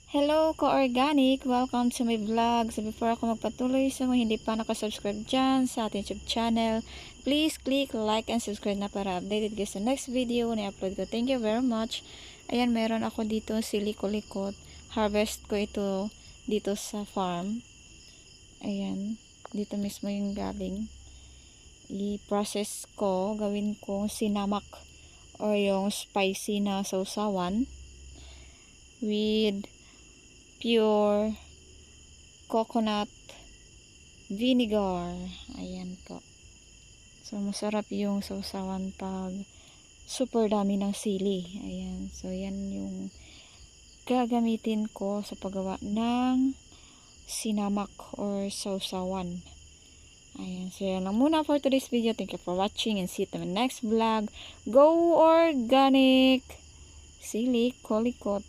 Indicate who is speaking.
Speaker 1: Hello, ka-organic! Welcome to my vlog. So before ako magpatuloy sa mga hindi pa nakasubscribe dyan sa ating YouTube channel, please click like and subscribe na para updated kayo sa next video na i-upload ko. Thank you very much. Ayan, meron ako dito siliko-likot. Harvest ko ito dito sa farm. Ayan, dito mismo yung galing. I-process ko, gawin ko sinamak or yung spicy na sausawan with pure coconut vinegar. Ayan po. So, masarap yung sausawan pag super dami ng sili. Ayan. So, yan yung gagamitin ko sa paggawa ng sinamak or sausawan. Ayan. So, yan lang muna for today's video. Thank you for watching and see you in the next vlog. Go organic! Sili, kolikot.